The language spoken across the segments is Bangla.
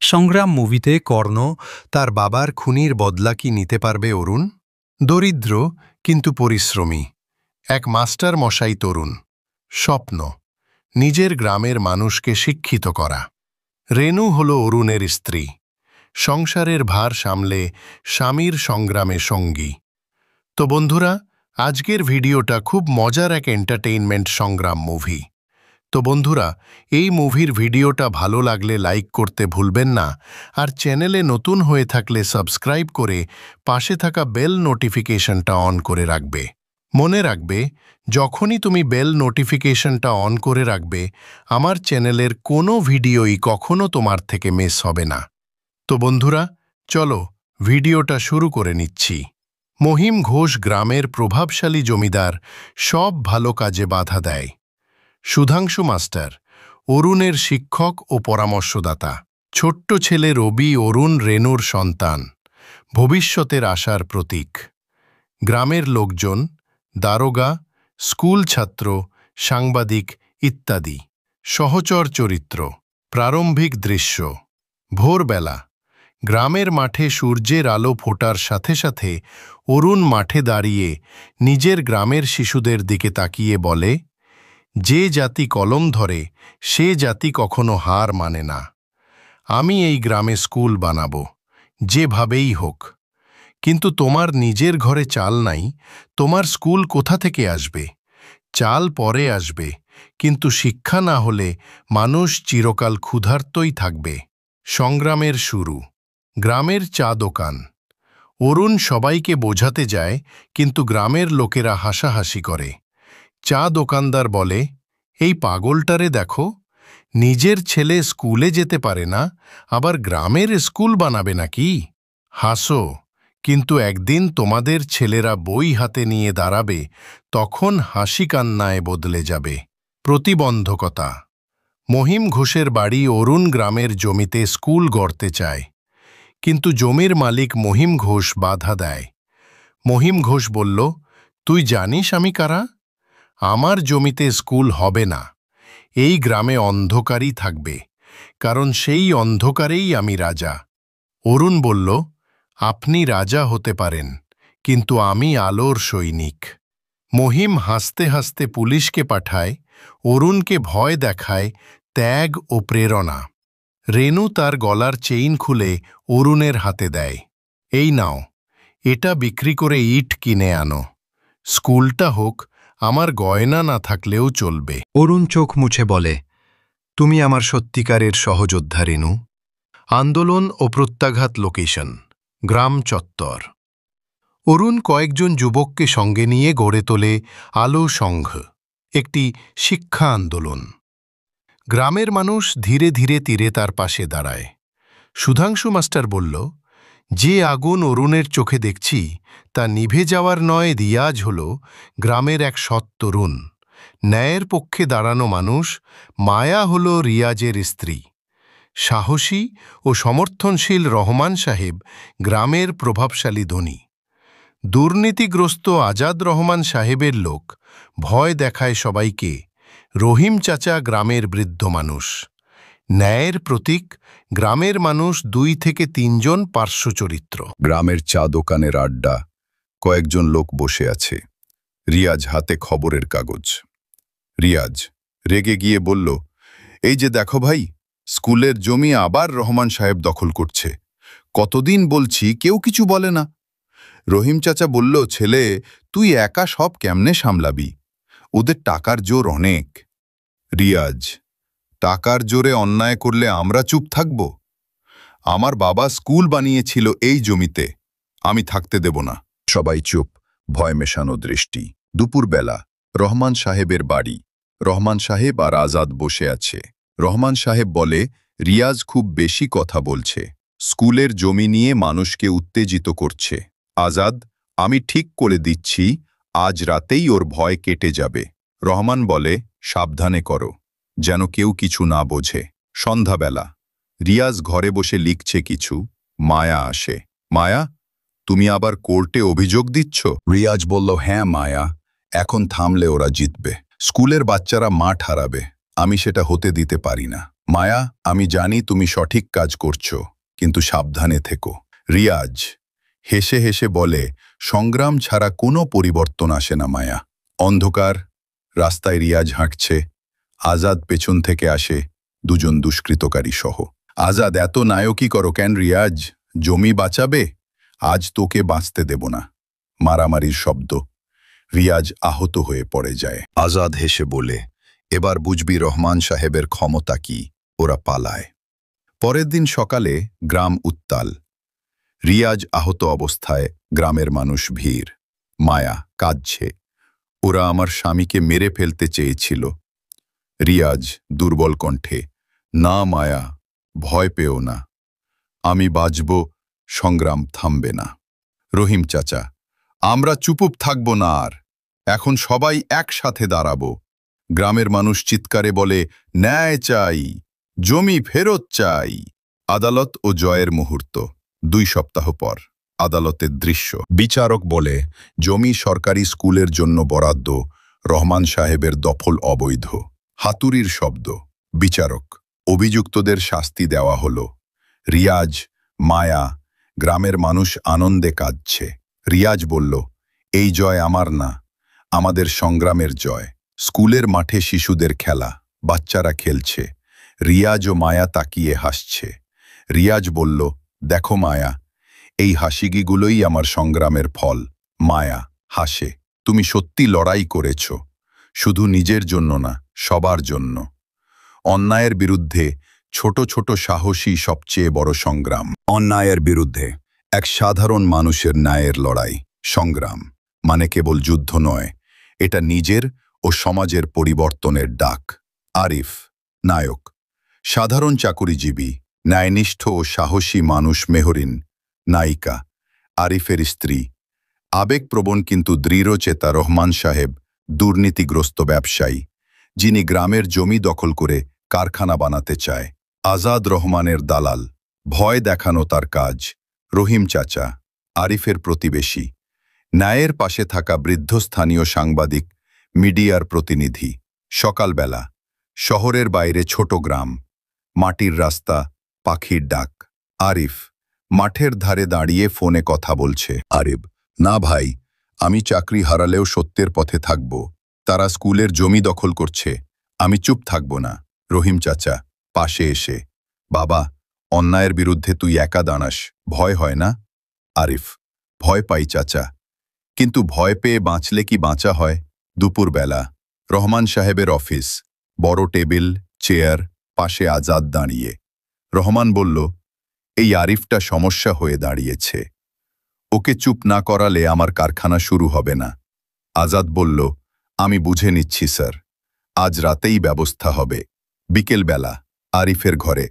সংগ্রাম মুভিতে কর্ণ তার বাবার খুনির বদলা কি নিতে পারবে অরুণ? দরিদ্র কিন্তু পরিশ্রমী এক মাস্টার মশাই তরুণ স্বপ্ন নিজের গ্রামের মানুষকে শিক্ষিত করা। রেনু হল অরুণের স্ত্রী, সংসারের ভার সামলে স্বামীর সংগ্রামে সঙ্গী। তো বন্ধুরা, আজকের ভিডিওটা খুব মজার এক এন্টারটেইনমেন্ট সংগ্রাম মুভি। তো বন্ধুরা, এই মুভির ভিডিওটা ভালো লাগলে লাইক করতে ভুলবেন না, আর চ্যানেলে নতুন হয়ে থাকলে সাবস্ক্রাইব করে পাশে থাকা বেল নোটিফিকেশনটা অন করে রাখবে। মনে রাখবে, যখনই তুমি বেল নোটিফিকেশনটা অন করে রাখবে, আমার চ্যানেলের কোনো ভিডিওই কখনো তোমার থেকে মিস হবে না। তো বন্ধুরা, চলো ভিডিওটা শুরু করে নিচ্ছি। মহিম ঘোষ গ্রামের প্রভাবশালী জমিদার, সব ভালো কাজে বাধা দেয়। সুধাংশু মাস্টার অরুণের শিক্ষক ও পরামর্শদাতা। ছোট্ট ছেলে রবি অরুণ রেনুর সন্তান, ভবিষ্যতের আশার প্রতীক। গ্রামের লোকজন, দারোগা, স্কুল ছাত্র, সাংবাদিক ইত্যাদি। সহচর চরিত্র। প্রারম্ভিক দৃশ্য। ভোরবেলা গ্রামের মাঠে সূর্যের আলো ফোটার সাথে সাথে অরুণ মাঠে দাঁড়িয়ে নিজের গ্রামের শিশুদের দিকে তাকিয়ে বলে, যে জাতি কলম ধরে সে জাতি কখনো হার মানে না। আমি এই গ্রামে স্কুল বানাবো, যেভাবেই হোক। কিন্তু তোমার নিজের ঘরে চাল নাই, তোমার স্কুল কোথা থেকে আসবে? চাল পরে আসবে, কিন্তু শিক্ষা না হলে মানুষ চিরকাল ক্ষুধার্তই থাকবে। সংগ্রামের শুরু। গ্রামের চা দোকান। অরুণ সবাইকে বোঝাতে যায়, কিন্তু গ্রামের লোকেরা হাসাহাসি করে। চা দোকানদার বলে, এই পাগলটারে দেখো, নিজের ছেলে স্কুলে যেতে পারে না, আবার গ্রামের স্কুল বানাবে নাকি? হাসো, কিন্তু একদিন তোমাদের ছেলেরা বই হাতে নিয়ে দাঁড়াবে, তখন হাসি কান্নায় বদলে যাবে। প্রতিবন্ধকতা। মহিম ঘোষের বাড়ি অরুণ গ্রামের জমিতে স্কুল গড়তে চায়, কিন্তু জমির মালিক মহিম ঘোষ বাধা দেয়। মহিম ঘোষ বলল, তুই জানিস আমি কারা? আমার জমিতে স্কুল হবে না। এই গ্রামে অন্ধকারই থাকবে, কারণ সেই অন্ধকারেই আমি রাজা। অরুণ বলল, আপনি রাজা হতে পারেন, কিন্তু আমি আলোর সৈনিক। মহিম হাসতে হাসতে পুলিশকে পাঠায়, অরুণকে ভয় দেখায় ত্যাগ ও প্রেরণা। রেনু তার গলার চেইন খুলে অরুণের হাতে দেয়, এই নাও, এটা বিক্রি করে ইট কিনে আনো। স্কুলটা হোক, আমার গয়না না থাকলেও চলবে। অরুণ চোখ মুছে বলে, তুমি আমার সত্যিকারের সহযোদ্ধা রেনু। আন্দোলন ও প্রত্যাঘাত। লোকেশন গ্রাম চত্বর। অরুণ কয়েকজন যুবককে সঙ্গে নিয়ে গড়ে তোলে আলো সংঘ, একটি শিক্ষা আন্দোলন। গ্রামের মানুষ ধীরে ধীরে তীরে তার পাশে দাঁড়ায়। সুধাংশু মাস্টার বলল, যে আগুন অরুণের চোখে দেখছি তা নিভে যাওয়ার নয়, রিয়াজ হল গ্রামের এক সৎ তরুণ, ন্যায়ের পক্ষে দাঁড়ানো মানুষ। মায়া হল রিয়াজের স্ত্রী। সাহসী ও সমর্থনশীল রহমান সাহেব গ্রামের প্রভাবশালী ধনী। দুর্নীতিগ্রস্ত আজাদ রহমান সাহেবের লোক, ভয় দেখায় সবাইকে। রহিম চাচা গ্রামের বৃদ্ধ মানুষ। ন্যায়ের প্রতীক। গ্রামের মানুষ 2 থেকে 3 জন পার্শ্ব চরিত্র। গ্রামের চা দোকানের আড্ডা। কয়েকজন লোক বসে আছে। রিয়াজ হাতে খবরের কাগজ। রিয়াজ রেগে গিয়ে বলল, এই যে দেখো ভাই, স্কুলের জমি আবার রহমান সাহেব দখল করছে। কতদিন বলছি, কেউ কিছু বলে না। রহিম চাচা বলল, ছেলে, তুই একা সব কেমনে সামলাবি? ওদের টাকার জোর অনেক। রিয়াজ, টাকার জোরে অন্যায় করলে আমরা চুপ থাকব? আমার বাবা স্কুল বানিয়েছিল এই জমিতে, আমি থাকতে দেব না। সবাই চুপ, ভয় মেশানো দৃষ্টি। দুপুরবেলা রহমান সাহেবের বাড়ি। রহমান সাহেব আর আজাদ বসে আছে। রহমান সাহেব বলে, রিয়াজ খুব বেশি কথা বলছে, স্কুলের জমি নিয়ে মানুষকে উত্তেজিত করছে। আজাদ, আমি ঠিক করে দিচ্ছি, আজ রাতেই ওর ভয় কেটে যাবে। রহমান বলে, সাবধানে করো, যেন কেউ কিছু না বোঝে। সন্ধ্যাবেলা রিয়াজ ঘরে বসে লিখছে কিছু। মায়া আসে। মায়া, তুমি আবার কোর্টে অভিযোগ দিচ্ছ? রিয়াজ বলল, হ্যাঁ মায়া, এখন থামলে ওরা জিতবে। স্কুলের বাচ্চারা মাঠ হারাবে, আমি সেটা হতে দিতে পারি না। মায়া, আমি জানি তুমি সঠিক কাজ করছো, কিন্তু সাবধানে থেকো। রিয়াজ হেসে হেসে বলে, সংগ্রাম ছাড়া কোনো পরিবর্তন আসে না মায়া। অন্ধকার রাস্তায় রিয়াজ হাঁটছে। আজাদ পেছন থেকে আসে, দুজন দুষ্কৃতকারী সহ। আজাদ, এত নায়কই করো কেন রিয়াজ? জমি বাঁচাবে? আজ তোকে বাঁচতে দেব না। মারামারির শব্দ। রিয়াজ আহত হয়ে পড়ে যায়। আজাদ হেসে বলে, এবার বুঝবি রহমান সাহেবের ক্ষমতা কি। ওরা পালায়। পরের দিন সকালে গ্রাম উত্তাল। রিয়াজ আহত অবস্থায়, গ্রামের মানুষ ভিড়। মায়া কাঁদছে, ওরা আমার স্বামীকে মেরে ফেলতে চেয়েছিল। রিয়াজ দুর্বল কণ্ঠে, না মায়া, ভয় পেও না, আমি বাঁচব, সংগ্রাম থামবে না। রহিম চাচা, আমরা চুপ থাকব না আর, এখন সবাই একসাথে দাঁড়াবো। গ্রামের মানুষ চিৎকারে বলে, ন্যায় চাই, জমি ফেরত চাই। আদালত ও জয়ের মুহূর্ত। 2 সপ্তাহ পর আদালতের দৃশ্য। বিচারক বলে, জমি সরকারি স্কুলের জন্য বরাদ্দ, রহমান সাহেবের দখল অবৈধ। হাতুড়ির শব্দ। বিচারক, অভিযুক্তদের শাস্তি দেওয়া হলো। রিয়াজ, মায়া, গ্রামের মানুষ আনন্দে কাঁদছে। রিয়াজ বলল, এই জয় আমার না, আমাদের সংগ্রামের জয়। স্কুলের মাঠে শিশুদের খেলা, বাচ্চারা খেলছে। রিয়াজ ও মায়া তাকিয়ে হাসছে। রিয়াজ বলল, দেখো মায়া, এই হাসিগুলোই আমার সংগ্রামের ফল। মায়া হাসে, তুমি সত্যি লড়াই করেছ, শুধু নিজের জন্য না, সবার জন্য। অন্যায়ের বিরুদ্ধে ছোট ছোট সাহসী সবচেয়ে বড় সংগ্রাম। অন্যায়ের বিরুদ্ধে এক সাধারণ মানুষের ন্যায়ের লড়াই। সংগ্রাম মানে কেবল যুদ্ধ নয়, এটা নিজের ও সমাজের পরিবর্তনের ডাক। আরিফ নায়ক, সাধারণ চাকুরিজীবী, ন্যায়নিষ্ঠ ও সাহসী মানুষ। মেহরিন নায়িকা, আরিফের স্ত্রী, আবেগপ্রবণ কিন্তু দৃঢ়চেতা। রহমান সাহেব দুর্নীতিগ্রস্ত ব্যবসায়ী, যিনি গ্রামের জমি দখল করে কারখানা বানাতে চায়। আজাদ রহমানের দালাল, ভয় দেখানো তার কাজ। রহিম চাচা, আরিফের প্রতিবেশী, ন্যায়ের পাশে থাকা বৃদ্ধ স্থানীয় সাংবাদিক, মিডিয়ার প্রতিনিধি। সকালবেলা শহরের বাইরে ছোট গ্রাম, মাটির রাস্তা, পাখির ডাক। আরিফ মাঠের ধারে দাঁড়িয়ে ফোনে কথা বলছে। আরিফ, না ভাই, আমি চাকরি হারালেও সত্যের পথে থাকব। তারা স্কুলের জমি দখল করছে, আমি চুপ থাকব না। রহিম চাচা পাশে এসে, বাবা, অন্যায়ের বিরুদ্ধে তুই একা দাঁড়াস, ভয় হয় না? আরিফ, ভয় পাই চাচা, কিন্তু ভয় পেয়ে বাঁচলে কি বাঁচা হয়? দুপুরবেলা রহমান সাহেবের অফিস, বড় টেবিল, চেয়ার, পাশে আজাদ দাঁড়িয়ে। রহমান বলল, এই আরিফটা সমস্যা হয়ে দাঁড়িয়েছে, ওকে চুপ না করালে আমার কারখানা শুরু হবে না। আজাদ বলল, আমি বুঝে নিচ্ছি স্যার, আজ রাতেই ব্যবস্থা হবে। বিকেলবেলা আরিফের ঘরে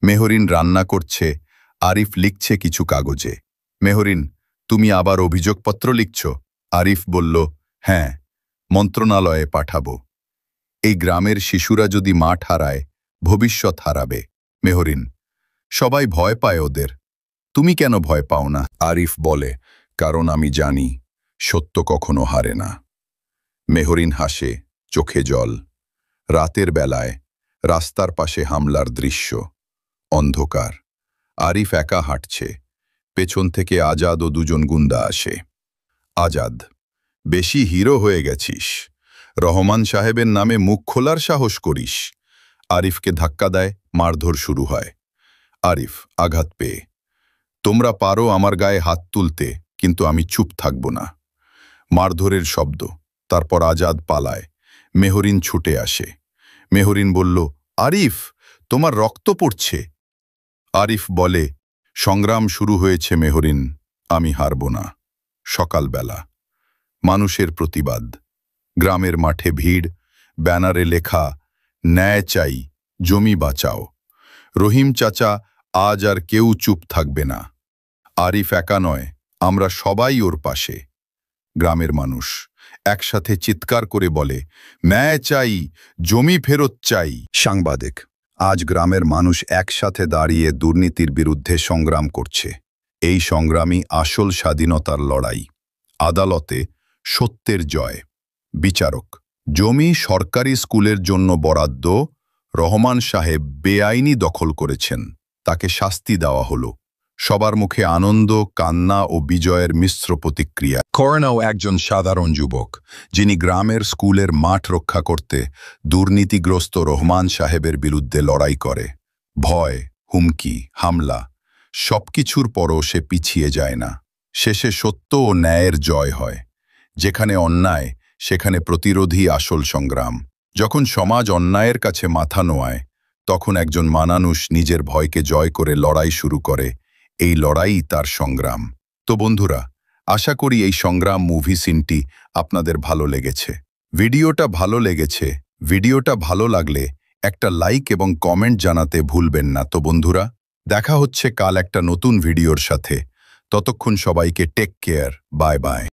মেহরিন রান্না করছে, আরিফ লিখছে কিছু কাগজে। মেহরিন, তুমি আবার অভিযোগপত্র লিখছ? আরিফ বলল, হ্যাঁ, মন্ত্রণালয়ে পাঠাবো। এই গ্রামের শিশুরা যদি মাঠ হারায়, ভবিষ্যৎ হারাবে। মেহরিন, সবাই ভয় পায় ওদের, তুমি কেন ভয় পাও না? আরিফ বলে, কারণ আমি জানি সত্য কখনো হারে না। মেহরিন হাসে, চোখে জল। রাতের বেলায় রাস্তার পাশে হামলার দৃশ্য। অন্ধকার, আরিফ একা হাঁটছে, পেছন থেকে আজাদ ও দুজন গুন্ডা আসে। আজাদ, বেশি হিরো হয়ে গেছিস, রহমান সাহেবের নামে মুখ খোলার সাহস করিস। আরিফকে ধাক্কা দেয়, মারধর শুরু হয়। আরিফ আঘাত পেয়ে, তোমরা পারো আমার গায়ে হাত তুলতে, কিন্তু আমি চুপ থাকব না। মারধরের শব্দ, তারপর আজাদ পালায়। মেহরিন ছুটে আসে। মেহরিন বলল, আরিফ, তোমার রক্ত পড়ছে। আরিফ বলে, সংগ্রাম শুরু হয়েছে মেহরিন, আমি হারব না। সকালবেলা মানুষের প্রতিবাদ, গ্রামের মাঠে ভিড়, ব্যানারে লেখা, ন্যায় চাই, জমি বাঁচাও। রহিম চাচা, আজ আর কেউ চুপ থাকবে না। আরিফ একা নয়, আমরা সবাই ওর পাশে। গ্রামের মানুষ একসাথে চিৎকার করে বলে, ন্যায় চাই, জমি ফেরত চাই। সাংবাদিক, আজ গ্রামের মানুষ একসাথে দাঁড়িয়ে দুর্নীতির বিরুদ্ধে সংগ্রাম করছে। এই সংগ্রামই আসল স্বাধীনতার লড়াই। আদালতে সত্যের জয়। বিচারক, জমি সরকারি স্কুলের জন্য বরাদ্দ, রহমান সাহেব বেআইনি দখল করেছেন, তাকে শাস্তি দেওয়া হলো। সবার মুখে আনন্দ, কান্না ও বিজয়ের মিশ্র প্রতিক্রিয়া। করোনাও একজন সাধারণ যুবক, যিনি গ্রামের স্কুলের মাঠ রক্ষা করতে দুর্নীতিগ্রস্ত রহমান সাহেবের বিরুদ্ধে লড়াই করে। ভয়, হুমকি, হামলা সবকিছুর পরও সে পিছিয়ে যায় না। শেষে সত্য ও ন্যায়ের জয় হয়। যেখানে অন্যায়, সেখানে প্রতিরোধী আসল সংগ্রাম। যখন সমাজ অন্যায়ের কাছে মাথা নোয়ায়, তখন একজন মানুষ নিজের ভয়কে জয় করে লড়াই শুরু করে। এই লড়াই তার সংগ্রাম। তো বন্ধুরা, আশা করি এই সংগ্রাম মুভি সিনটি আপনাদের ভালো লেগেছে। ভিডিওটা ভালো লাগলে একটা লাইক এবং কমেন্ট জানাতে ভুলবেন না। তো বন্ধুরা, দেখা হচ্ছে কাল একটা নতুন ভিডিওর সাথে। ততক্ষণ সবাইকে টেক কেয়ার, বাই বাই।